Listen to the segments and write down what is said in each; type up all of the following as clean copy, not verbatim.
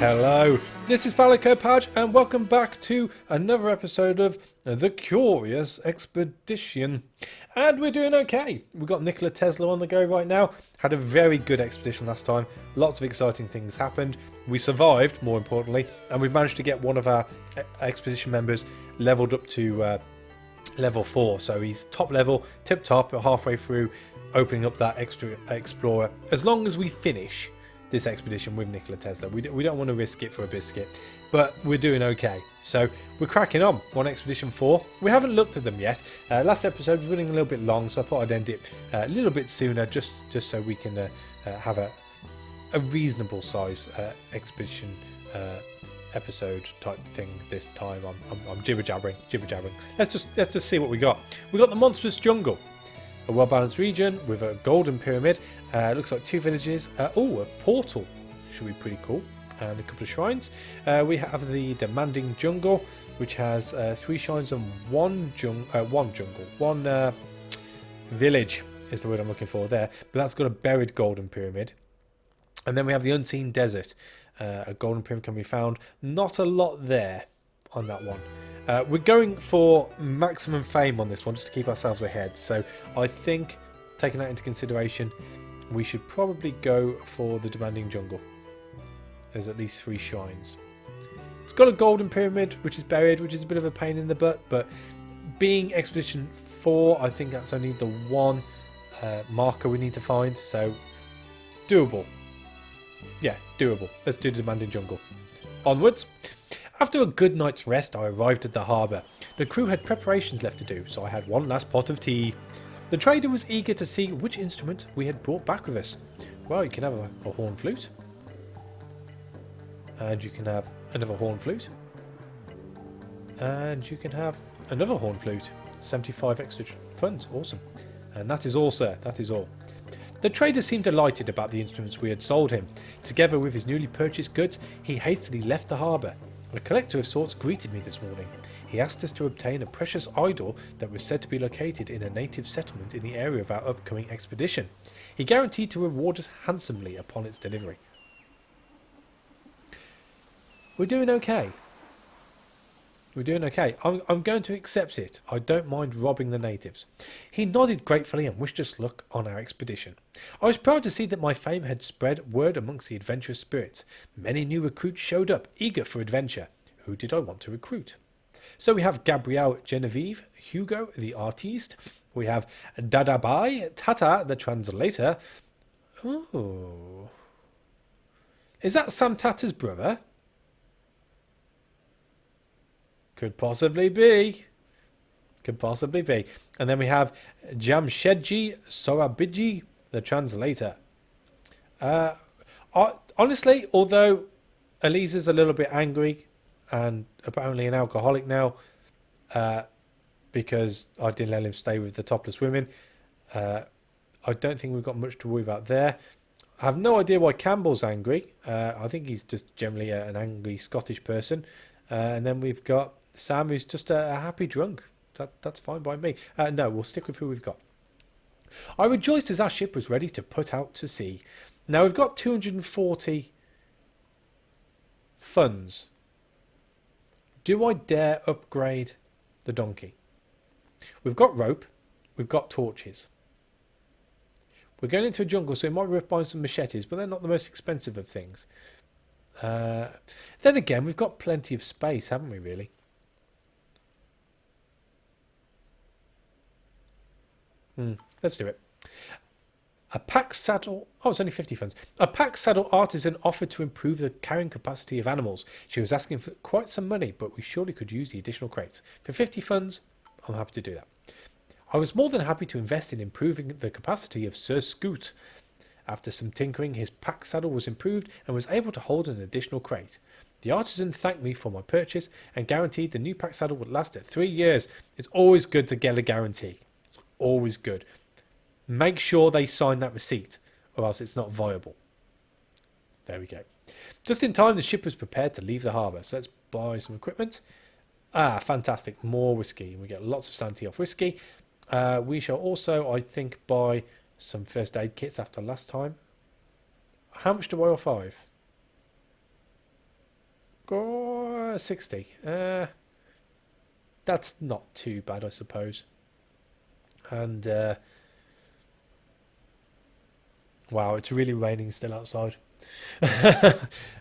Hello, this is Palico Padge, and welcome back to another episode of The Curious Expedition. And we're doing okay. We've got Nikola Tesla on the go right now. Had a very good expedition last time. Lots of exciting things happened. We survived, more importantly, and we've managed to get one of our expedition members leveled up to level 4. So he's top level, tip top, halfway through opening up that extra explorer. As long as we finish this expedition with Nikola Tesla. We don't want to risk it for a biscuit, but we're doing okay. So we're cracking on expedition 4. We haven't looked at them yet. Last episode was running a little bit long, so I thought I'd end it a little bit sooner, just so we can have a reasonable size expedition episode type thing this time. I'm jibber jabbering. Let's just see what we got. We got the monstrous jungle. A well-balanced region with a golden pyramid. Looks like 2 villages. A portal. Should be pretty cool. And a couple of shrines. We have the demanding jungle, which has 3 shrines and one village is the word I'm looking for there. But that's got a buried golden pyramid. And then we have the unseen desert. A golden pyramid can be found. Not a lot there on that one. We're going for maximum fame on this one, just to keep ourselves ahead. So I think, taking that into consideration, we should probably go for the demanding jungle. There's at least 3 shrines. It's got a golden pyramid, which is buried, which is a bit of a pain in the butt. But being Expedition 4, I think that's only the one marker we need to find. So, doable. Yeah, doable. Let's do the demanding jungle. Onwards. After a good night's rest, I arrived at the harbour. The crew had preparations left to do, so I had one last pot of tea. The trader was eager to see which instrument we had brought back with us. Well, you can have a horn flute. And you can have another horn flute. And you can have another horn flute. 75 extra funds. Awesome. And that is all, sir. That is all. The trader seemed delighted about the instruments we had sold him. Together with his newly purchased goods, he hastily left the harbour. A collector of sorts greeted me this morning. He asked us to obtain a precious idol that was said to be located in a native settlement in the area of our upcoming expedition. He guaranteed to reward us handsomely upon its delivery. We're doing okay. We're doing okay. I'm going to accept it. I don't mind robbing the natives. He nodded gratefully and wished us luck on our expedition. I was proud to see that my fame had spread word amongst the adventurous spirits. Many new recruits showed up, eager for adventure. Who did I want to recruit? So we have Gabrielle Genevieve, Hugo the artiste. We have Dadabai, Tata the translator. Oh. Is that Sam Tata's brother? Could possibly be. Could possibly be. And then we have Jamshedji Sorabiji, the translator. Honestly, although Eliza's a little bit angry and apparently an alcoholic now because I didn't let him stay with the topless women, I don't think we've got much to worry about there. I have no idea why Campbell's angry. I think he's just generally an angry Scottish person. And then we've got Sam, who's just a happy drunk. That's fine by me. No, we'll stick with who we've got. I rejoiced as our ship was ready to put out to sea. Now we've got 240 funds. Do I dare upgrade the donkey? We've got rope. We've got torches. We're going into a jungle, so it might be worth buying some machetes, but they're not the most expensive of things. Then again, we've got plenty of space, haven't we, really? Let's do it. A pack saddle. Oh, it's only 50 funds. A pack saddle artisan offered to improve the carrying capacity of animals. She was asking for quite some money, but we surely could use the additional crates. For 50 funds, I'm happy to do that. I was more than happy to invest in improving the capacity of Sir Scoot. After some tinkering, his pack saddle was improved and was able to hold an additional crate. The artisan thanked me for my purchase and guaranteed the new pack saddle would last at 3 years. It's always good to get a guarantee. It's always good. Make sure they sign that receipt or else it's not viable. There we go. Just in time, the ship was prepared to leave the harbour. So let's buy some equipment. Fantastic. More whiskey. We get lots of sanity off whiskey. We shall also, I think, buy some first aid kits after last time. How much do I owe 5? 60. That's not too bad, I suppose. And wow, it's really raining still outside.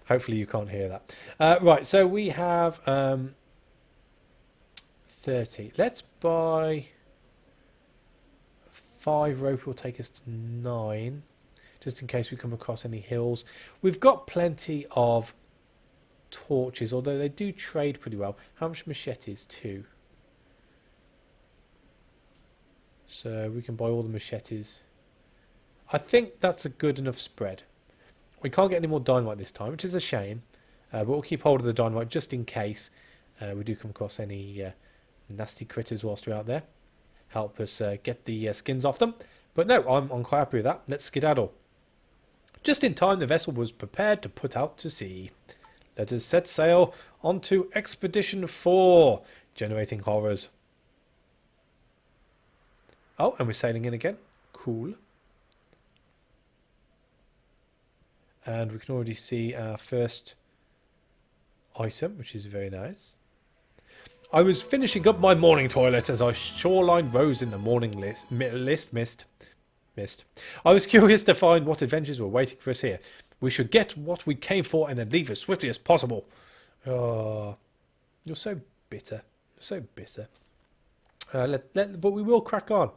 Hopefully you can't hear that. Right, so we have 30. Let's buy 5 rope. Will take us to 9, just in case we come across any hills. We've got plenty of torches, although they do trade pretty well. How much machetes? 2. So we can buy all the machetes. I think that's a good enough spread. We can't get any more dynamite this time, which is a shame. But we'll keep hold of the dynamite just in case we do come across any nasty critters whilst we're out there. Help us get the skins off them. But no, I'm quite happy with that. Let's skedaddle. Just in time, the vessel was prepared to put out to sea. Let us set sail onto Expedition 4, generating horrors. Oh, and we're sailing in again. Cool. And we can already see our first item, which is very nice. I was finishing up my morning toilet as our shoreline rose in the morning mist. I was curious to find what adventures were waiting for us here. We should get what we came for and then leave as swiftly as possible. Oh, you're so bitter. You're so bitter. But we will crack on.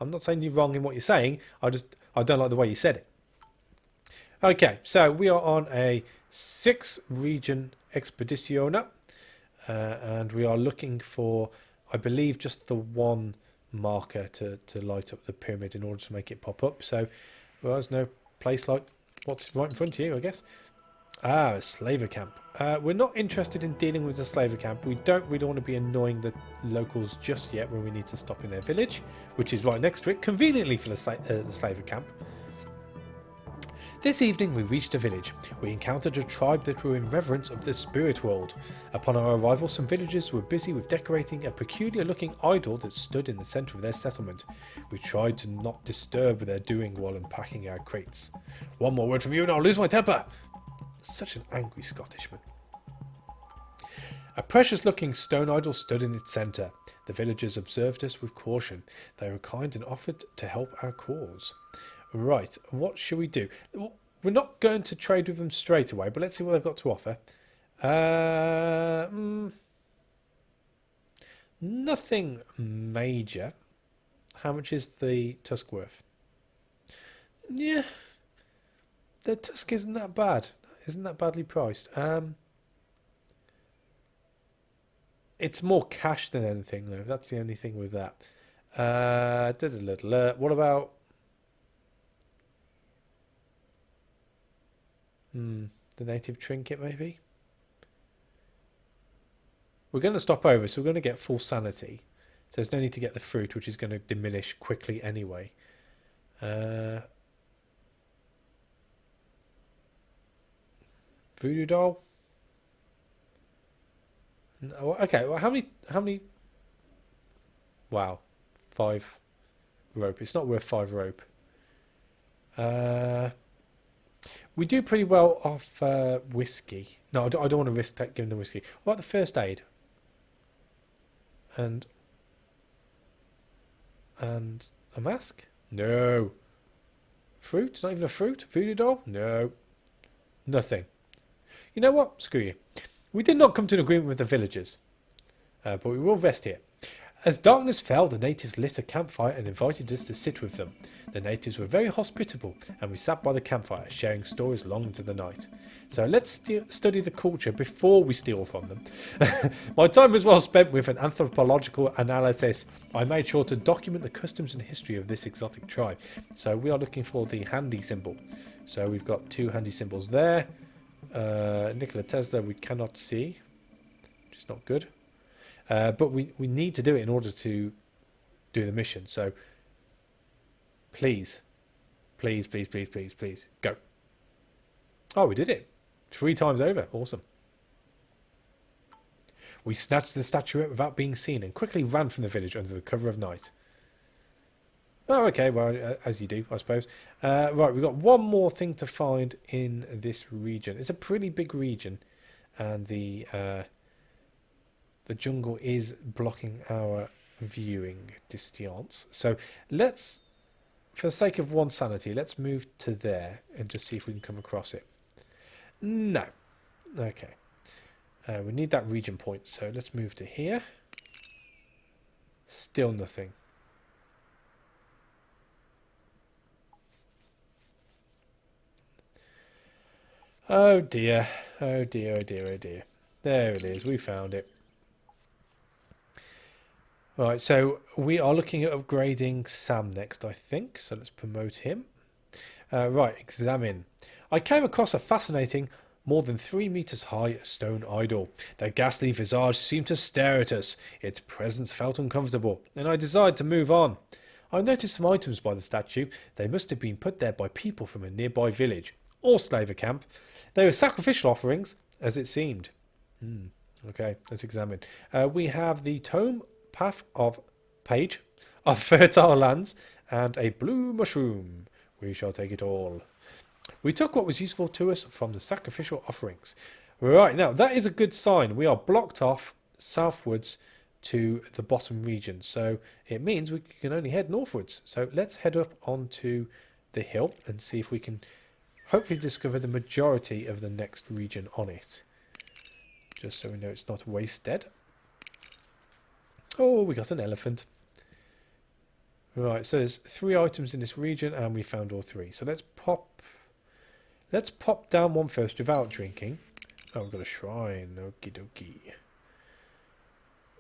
I'm not saying you're wrong in what you're saying. I don't like the way you said it. Okay, so we are on a 6-region expedition, and we are looking for, I believe, just the one marker to light up the pyramid in order to make it pop up. So, well, there's no place like what's right in front of you, I guess. A slaver camp. We're not interested in dealing with the slaver camp. We don't really want to be annoying the locals just yet when we need to stop in their village, which is right next to it, conveniently for the slaver camp. This evening we reached a village. We encountered a tribe that were in reverence of the spirit world. Upon our arrival, some villagers were busy with decorating a peculiar looking idol that stood in the centre of their settlement. We tried to not disturb their doing while unpacking our crates. One more word from you and I'll lose my temper. Such an angry Scottishman. A precious looking stone idol stood in its centre. The villagers observed us with caution. They were kind and offered to help our cause. Right, what should we do? We're not going to trade with them straight away, but let's see what they've got to offer. Nothing major. How much is the tusk worth? Yeah, the tusk isn't that bad. Isn't that badly priced? It's more cash than anything, though. That's the only thing with that. What about... the native trinket, maybe? We're going to stop over, so we're going to get full sanity. So there's no need to get the fruit, which is going to diminish quickly anyway. Voodoo doll? No, okay, well, how many... Wow. 5 rope. It's not worth 5 rope. We do pretty well off whiskey. No, I don't want to risk giving them whiskey. What about the first aid? And a mask? No. Fruit? Not even a fruit? Voodoo doll? No. Nothing. You know what? Screw you. We did not come to an agreement with the villagers. But we will rest here. As darkness fell, the natives lit a campfire and invited us to sit with them. The natives were very hospitable, and we sat by the campfire, sharing stories long into the night. So let's study the culture before we steal from them. My time was well spent with an anthropological analysis. I made sure to document the customs and history of this exotic tribe. So we are looking for the handy symbol. So we've got 2 handy symbols there. Nikola Tesla we cannot see, which is not good. But we need to do it in order to do the mission. So please, please, please, please, please, please, go. Oh, we did it. 3 times over. Awesome. We snatched the statuette without being seen and quickly ran from the village under the cover of night. Oh, okay. Well, as you do, I suppose. Right, we've got one more thing to find in this region. It's a pretty big region. and the jungle is blocking our viewing distance. So let's, for the sake of one sanity, let's move to there and just see if we can come across it. No. Okay. We need that region point, so let's move to here. Still nothing. Oh dear. Oh dear, oh dear, oh dear. There it is. We found it. Right, so we are looking at upgrading Sam next, I think. So let's promote him. Right, examine. I came across a fascinating, more than 3 meters high stone idol. Their ghastly visage seemed to stare at us. Its presence felt uncomfortable, and I decided to move on. I noticed some items by the statue. They must have been put there by people from a nearby village, or slaver camp. They were sacrificial offerings, as it seemed. Okay, let's examine. We have the tome path of page of fertile lands and a blue mushroom. We shall take it all. We took what was useful to us from the sacrificial offerings. Right, now that is a good sign. We are blocked off southwards to the bottom region. So it means we can only head northwards. So let's head up onto the hill and see if we can hopefully discover the majority of the next region on it. Just so we know it's not wasted. Oh, we got an elephant. Right, so there's 3 items in this region and we found all 3. So let's pop down one first without drinking. Oh, we've got a shrine. Okie dokie.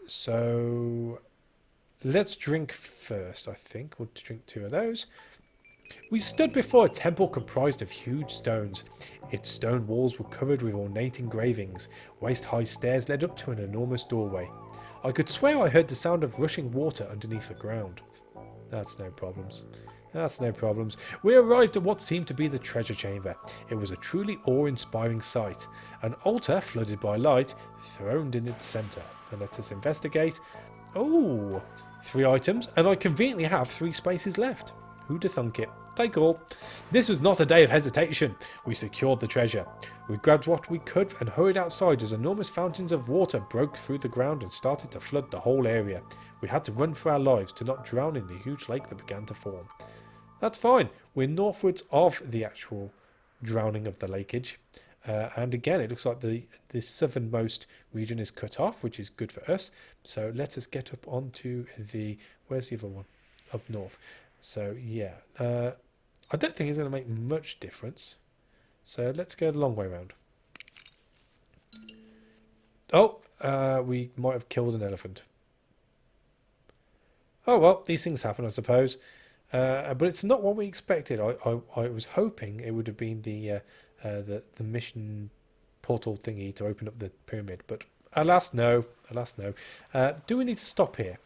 So let's drink first, I think. We'll drink 2 of those. We stood before a temple comprised of huge stones. Its stone walls were covered with ornate engravings. Waist-high stairs led up to an enormous doorway. I could swear I heard the sound of rushing water underneath the ground. That's no problems. That's no problems. We arrived at what seemed to be the treasure chamber. It was a truly awe-inspiring sight. An altar flooded by light, throned in its centre. And let us investigate. Oh, 3 items, and I conveniently have 3 spaces left. Who'd have thunk it? Take all. This was not a day of hesitation. We secured the treasure. We grabbed what we could and hurried outside as enormous fountains of water broke through the ground and started to flood the whole area. We had to run for our lives to not drown in the huge lake that began to form. That's fine. We're northwards of the actual drowning of the lakeage. And again, it looks like the southernmost region is cut off, which is good for us. So let us get up onto the... Where's the other one? Up north. So, yeah. I don't think it's going to make much difference. So let's go the long way round. Oh, we might have killed an elephant. Oh, well, these things happen, I suppose. But it's not what we expected. I was hoping it would have been the mission portal thingy to open up the pyramid. But alas, no. Alas, no. Do we need to stop here?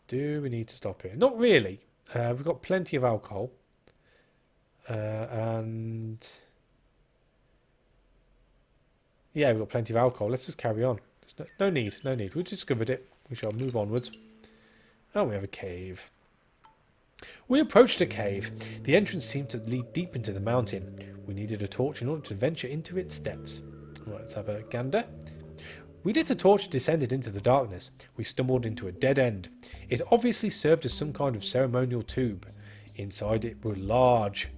Do we need to stop here? Not really. We've got plenty of alcohol. And... yeah, we've got plenty of alcohol. Let's just carry on. No need. No need. We discovered it. We shall move onwards. Oh, we have a cave. We approached a cave. The entrance seemed to lead deep into the mountain. We needed a torch in order to venture into its depths. Right, let's have a gander. We lit a torch and descended into the darkness. We stumbled into a dead end. It obviously served as some kind of ceremonial tube. Inside it were large...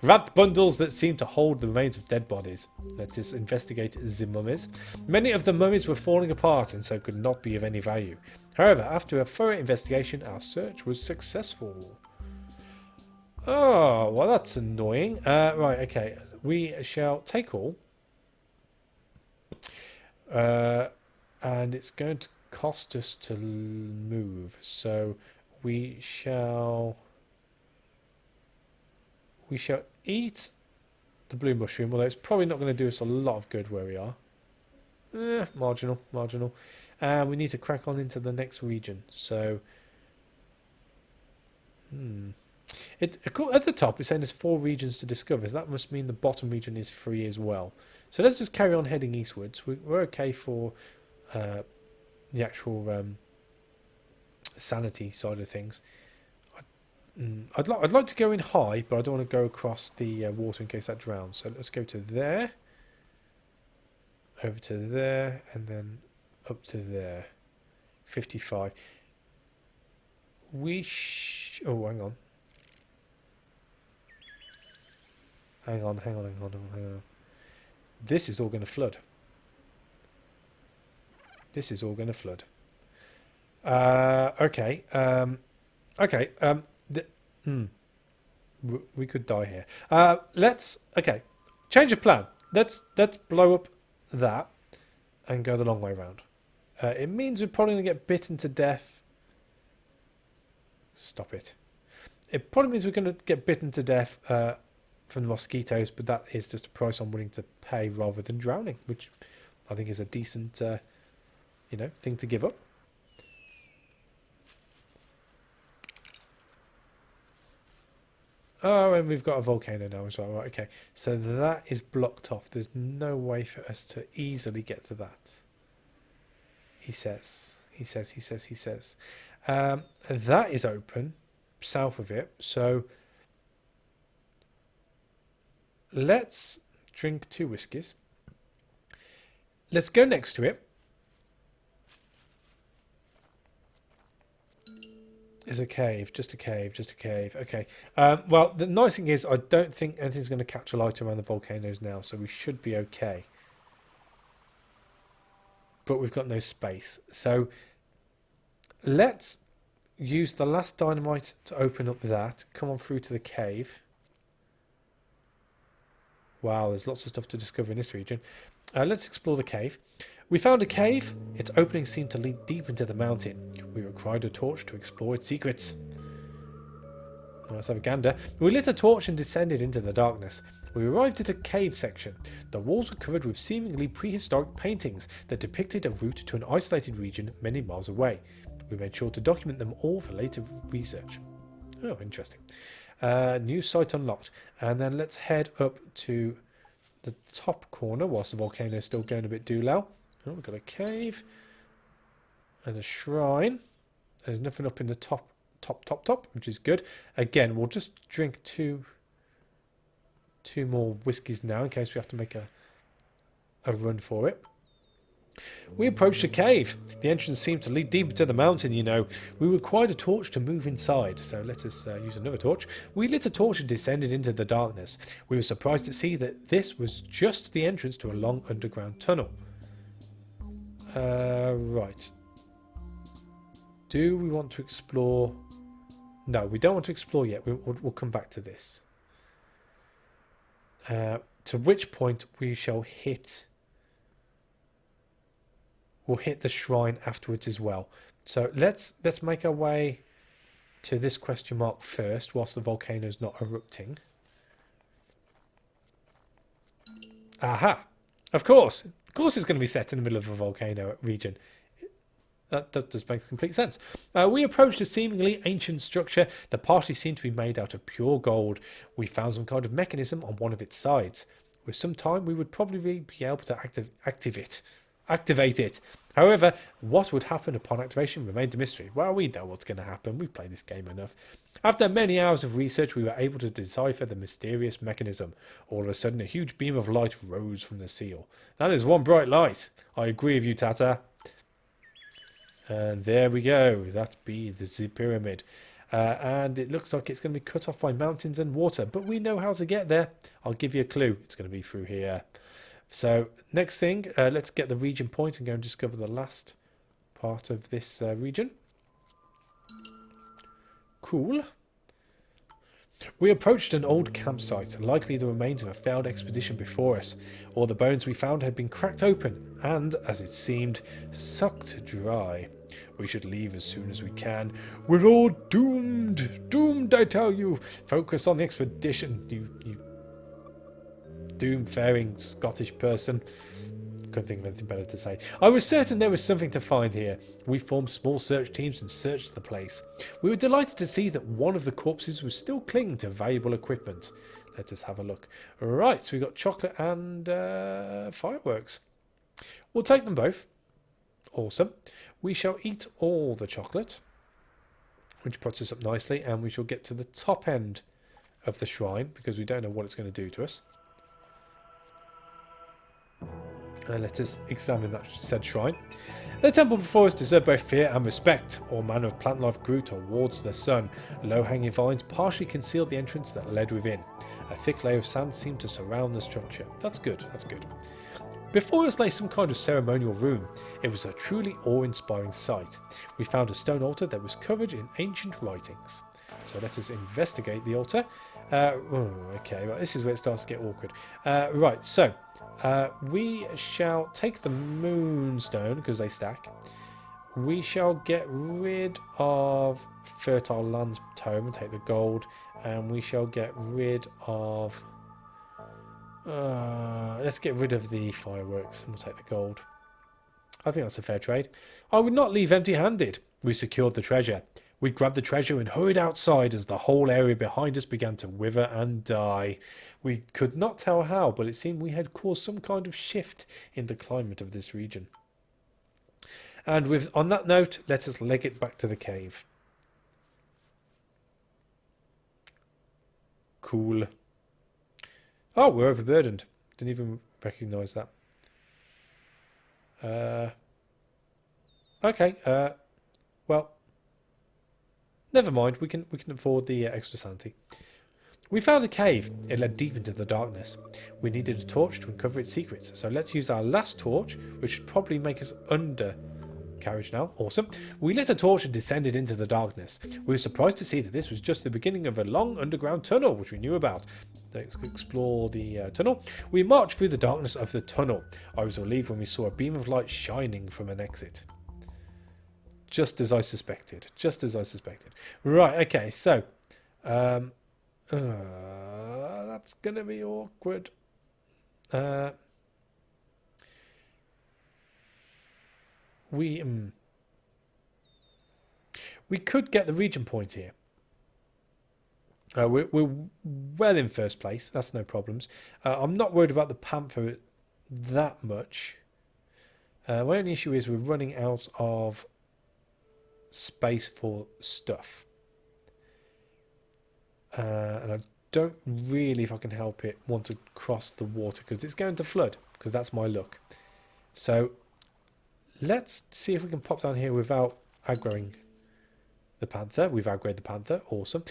wrapped bundles that seemed to hold the remains of dead bodies. Let us investigate the mummies. Many of the mummies were falling apart and so could not be of any value. However, after a thorough investigation, our search was successful. Oh, well, that's annoying. Right, okay. We shall take all. And it's going to cost us to move. So we shall eat the blue mushroom, although it's probably not going to do us a lot of good where we are. Marginal. And we need to crack on into the next region. So, at the top it's saying there's 4 regions to discover. So that must mean the bottom region is free as well. So let's just carry on heading eastwards. We're okay for the actual sanity side of things. I'd like to go in high, but I don't want to go across the water in case that drowns. So let's go to there, over to there, and then up to there. 55. Oh, hang on. Hang on. This is all going to flood. This is all going to flood. Okay. Okay. We could die here. Okay. Change of plan. Let's blow up that and go the long way around. It means we're probably going to get bitten to death. Stop it. It probably means we're going to get bitten to death from the mosquitoes, but that is just a price I'm willing to pay rather than drowning, which I think is a decent, thing to give up. Oh, and we've got a volcano now as well. Right, okay. So that is blocked off. There's no way for us to easily get to that. He says. And that is open south of it. So let's drink 2 whiskies. Let's go next to it. Is a cave, just a cave. Okay. Well, the nice thing is I don't think anything's going to catch alight around the volcanoes now, so we should be okay. But we've got no space. So let's use the last dynamite to open up that. Come on through to the cave. Wow, there's lots of stuff to discover in this region. Let's explore the cave. We found a cave. Its opening seemed to lead deep into the mountain. We required a torch to explore its secrets. Let's have a gander. We lit a torch and descended into the darkness. We arrived at a cave section. The walls were covered with seemingly prehistoric paintings that depicted a route to an isolated region many miles away. We made sure to document them all for later research. Oh, interesting. New site unlocked. And then let's head up to the top corner whilst the volcano is still going a bit doolal. Oh, we've got a cave and a shrine. There's nothing up in the top, which is good. Again, we'll just drink two more whiskies now in case we have to make a run for it. We approached a cave. The entrance seemed to lead deeper to the mountain, you know. We required a torch to move inside, so let us use another torch. We lit a torch and descended into the darkness. We were surprised to see that this was just the entrance to a long underground tunnel. Right. Do we want to explore? No, we don't want to explore yet. We'll come back to this. To which point we shall hit... We'll hit the shrine afterwards as well. So let's make our way to this question mark first, whilst the volcano's not erupting. Aha! Of course it's going to be set in the middle of a volcano region. That does make complete sense. We approached a seemingly ancient structure that partly seemed to be made out of pure gold. We found some kind of mechanism on one of its sides. With some time, we would probably be able to activate it. However, what would happen upon activation remained a mystery. Well, we know what's going to happen. We've played this game enough. After many hours of research, we were able to decipher the mysterious mechanism. All of a sudden, a huge beam of light rose from the seal. That is one bright light. I agree with you, Tata. And there we go. That be the pyramid. And it looks like it's going to be cut off by mountains and water. But we know how to get there. I'll give you a clue. It's going to be through here. So next thing, let's get the region point and go and discover the last part of this region. Cool. We approached an old campsite, likely the remains of a failed expedition before us. All the bones we found had been cracked open and, as it seemed, sucked dry. We should leave as soon as we can. We're all doomed. Doomed, I tell you. Focus on the expedition, you doom-faring Scottish person. Couldn't think of anything better to say. I was certain there was something to find here. We formed small search teams and searched the place. We were delighted to see that one of the corpses was still clinging to valuable equipment. Let us have a look. Right, so we've got chocolate and fireworks. We'll take them both. Awesome. We shall eat all the chocolate. which puts us up nicely, and we shall get to the top end of the shrine because we don't know what it's going to do to us. And let us examine that said shrine. The temple before us deserved both fear and respect. All manner of plant life grew towards the sun. Low-hanging vines partially concealed the entrance that led within. A thick layer of sand seemed to surround the structure. That's good, that's good. Before us lay some kind of ceremonial room. It was a truly awe-inspiring sight. We found a stone altar that was covered in ancient writings. So let us investigate the altar. Okay, right, this is where it starts to get awkward. Right, so we shall take the moonstone because they stack. We shall get rid of fertile lands tome and take the gold, and we shall get rid of let's get rid of the fireworks and we'll take the gold. I think that's a fair trade. I would not leave empty-handed. We secured the treasure. We grabbed the treasure and hurried outside as the whole area behind us began to wither and die. We could not tell how, but it seemed we had caused some kind of shift in the climate of this region. And on that note, let us leg it back to the cave. Cool. Oh, we're overburdened. Didn't even recognise that. Okay. Well, never mind. We can afford the extra sanity. We found a cave. It led deep into the darkness. We needed a torch to uncover its secrets, so let's use our last torch, which should probably make us under carriage now. Awesome. We lit a torch and descended into the darkness. We were surprised to see that this was just the beginning of a long underground tunnel, which we knew about. Let's explore the tunnel. We marched through the darkness of the tunnel. I was relieved when we saw a beam of light shining from an exit. Just as I suspected. Just as I suspected. Right, okay, so that's gonna be awkward. We could get the region point here. We're well in first place. That's no problems. I'm not worried about the panther that much. My only issue is we're running out of space for stuff. And I don't really, if I can help it, want to cross the water because it's going to flood, because that's my luck. So let's see if we can pop down here without aggroing the panther. We've aggroed the panther. Awesome.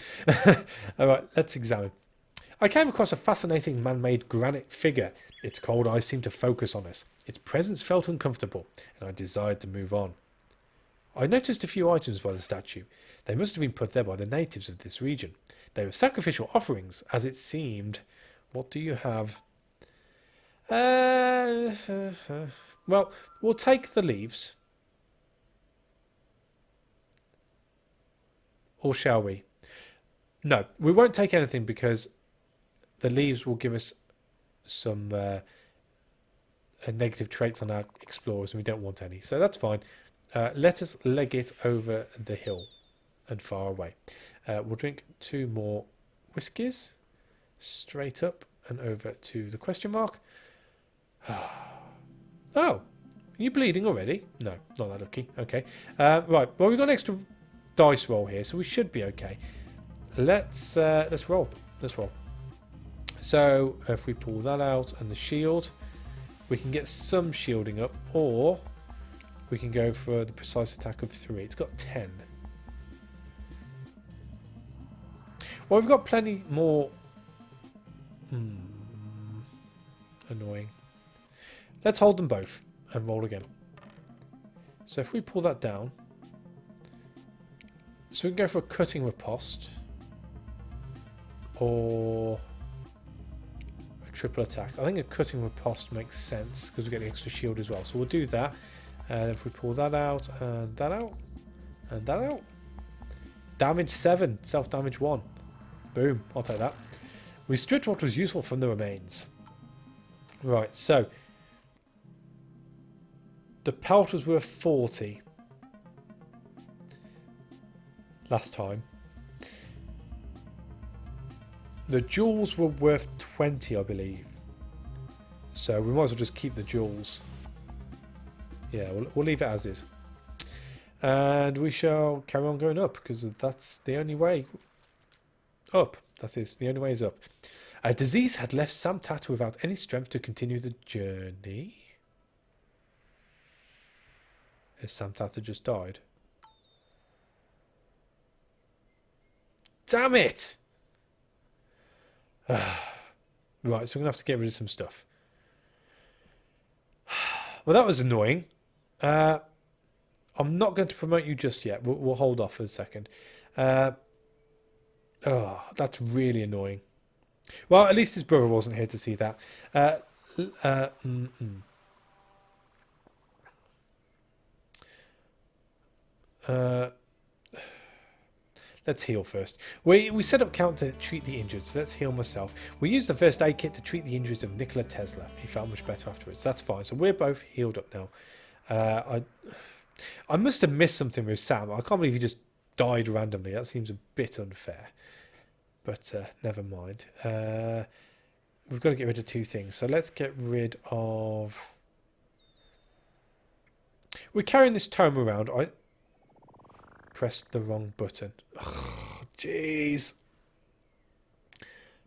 Alright, let's examine. I came across a fascinating man-made granite figure. Its cold eyes seemed to focus on us. Its presence felt uncomfortable, and I desired to move on. I noticed a few items by the statue. They must have been put there by the natives of this region. They were sacrificial offerings, as it seemed. What do you have? Well, we'll take the leaves. Or shall we? No, we won't take anything because the leaves will give us some negative traits on our explorers and we don't want any. So that's fine. Let us leg it over the hill and far away. We'll drink 2 more whiskies. Straight up and over to the question mark. Oh, are you bleeding already? No, not that lucky. Okay. Right. Well, we've got an extra dice roll here, so we should be okay. Let's roll. Let's roll. So if we pull that out and the shield, we can get some shielding up, or we can go for the precise attack of 3. It's got 10. Well, we've got plenty more. Annoying. Let's hold them both and roll again. So if we pull that down, so we can go for a cutting riposte or a triple attack. I think a cutting riposte makes sense because we get the extra shield as well. So we'll do that. And if we pull that out and that out and that out, damage 7, self-damage 1. Boom, I'll take that. We stripped what was useful from the remains. Right, so the pelt was worth 40 last time. The jewels were worth 20, I believe. So we might as well just keep the jewels. Yeah, we'll leave it as is. And we shall carry on going up, because that's the only way up. That is, the only way is up. A disease had left Sam Tata without any strength to continue the journey. Has Sam Tata just died? Damn it! Right, so we're going to have to get rid of some stuff. Well, that was annoying. I'm not going to promote you just yet. We'll hold off for a second. Oh, that's really annoying. Well, at least his brother wasn't here to see that. Let's heal first. We set up count to treat the injured, so let's heal myself. We used the first aid kit to treat the injuries of Nikola Tesla. He felt much better afterwards. That's fine. So we're both healed up now. I must have missed something with Sam. I can't believe he just died randomly. That seems a bit unfair. But never mind. We've got to get rid of two things. So let's get rid of... We're carrying this tome around. I pressed the wrong button. Jeez.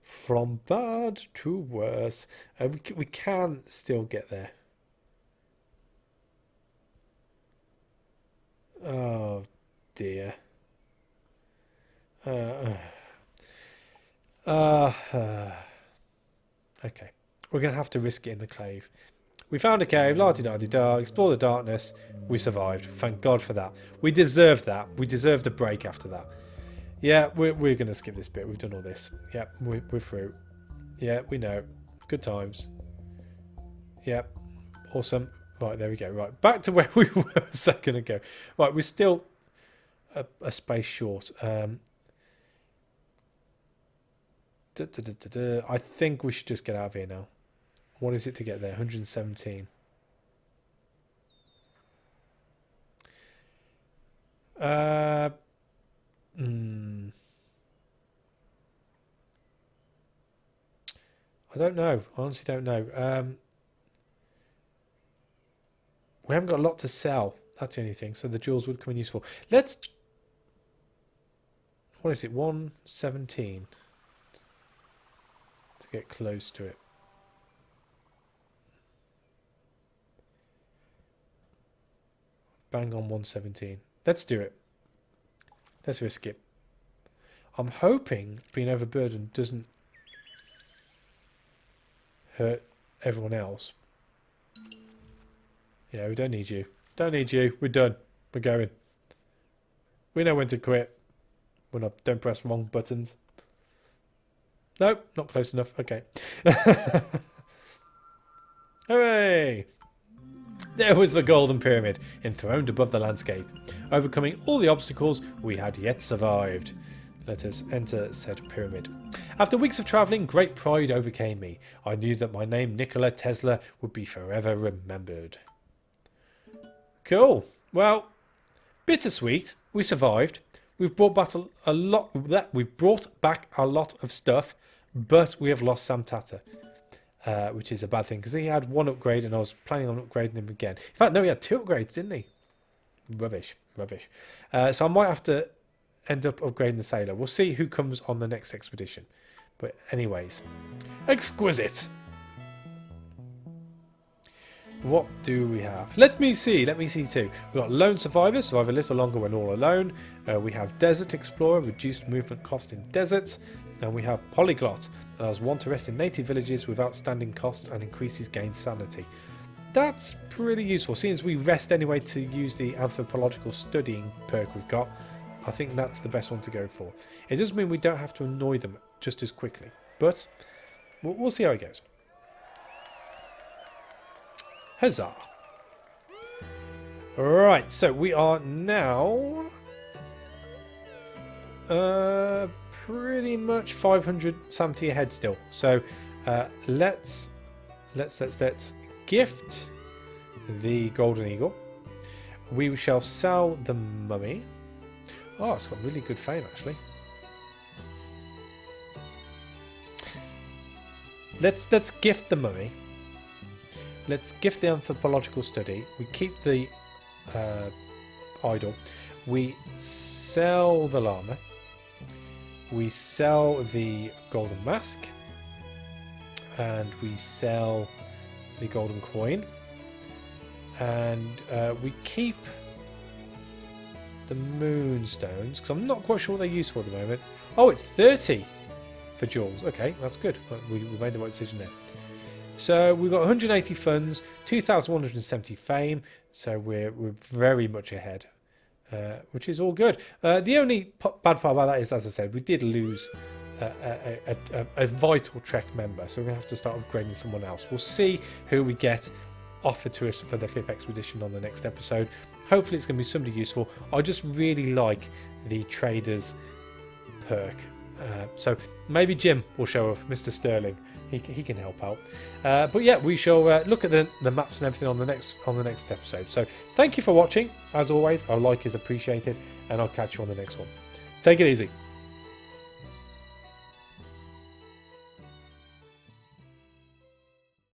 From bad to worse. We can still get there. Oh dear. Okay. We're going to have to risk it in the cave. We found a cave, la-di-da-di-da, explored the darkness. We survived. Thank God for that. We deserved that. We deserved a break after that. Yeah, we're going to skip this bit. We've done all this. Yep, we're through. Yeah, we know. Good times. Yep, awesome. Right, there we go. Right, back to where we were a second ago. Right, we're still a space short. I think we should just get out of here now. What is it to get there? 117. I don't know. I honestly don't know. We haven't got a lot to sell. That's the only thing. So the jewels would come in useful. Let's... What is it? 117. To get close to it. Bang on 117. Let's do it. Let's risk it. I'm hoping being overburdened doesn't hurt everyone else. Yeah, we don't need you. Don't need you. We're done. We're going. We know when to quit. We're not. Don't press wrong buttons. Nope, not close enough. Okay. Hooray! There was the Golden Pyramid, enthroned above the landscape. Overcoming all the obstacles, we had yet survived. Let us enter said pyramid. After weeks of travelling, great pride overcame me. I knew that my name, Nikola Tesla, would be forever remembered. Cool. Well, bittersweet. We survived. We've brought back a lot. We've brought back a lot of stuff, but we have lost Sam Tata. Which is a bad thing because he had one upgrade and I was planning on upgrading him again. In fact, no, he had two upgrades, didn't he? Rubbish. So I might have to end up upgrading the sailor. We'll see who comes on the next expedition. But anyways, exquisite. What do we have? Let me see too. We've got lone survivor, survive a little longer when all alone. We have desert explorer, reduced movement cost in deserts. And we have polyglot, allows one to rest in native villages without standing costs and increases gain sanity. That's pretty useful. Seeing as we rest anyway to use the anthropological studying perk we've got, I think that's the best one to go for. It doesn't mean we don't have to annoy them just as quickly, but we'll see how it goes. Huzzah! Right, so we are now pretty much 500 sanity ahead still. So let's gift the golden eagle. We shall sell the mummy. Oh, it's got really good fame actually. Let's gift the mummy. Let's gift the anthropological study. We keep the idle. We sell the llama. We sell the golden mask. And we sell the golden coin. And we keep the moonstones, because I'm not quite sure what they're used for at the moment. Oh, it's 30 for jewels. Okay, that's good. We made the right decision there. So we've got 180 funds, 2,170 fame. So we're very much ahead, which is all good. The only bad part about that is, as I said, we did lose a vital Trek member. So we're going to have to start upgrading someone else. We'll see who we get offered to us for the 5th expedition on the next episode. Hopefully it's going to be somebody useful. I just really like the traders perk. So maybe Jim will show up, Mr. Sterling. He can help out. But yeah, we shall look at the maps and everything on the next episode. So thank you for watching. As always, our like is appreciated, and I'll catch you on the next one. Take it easy.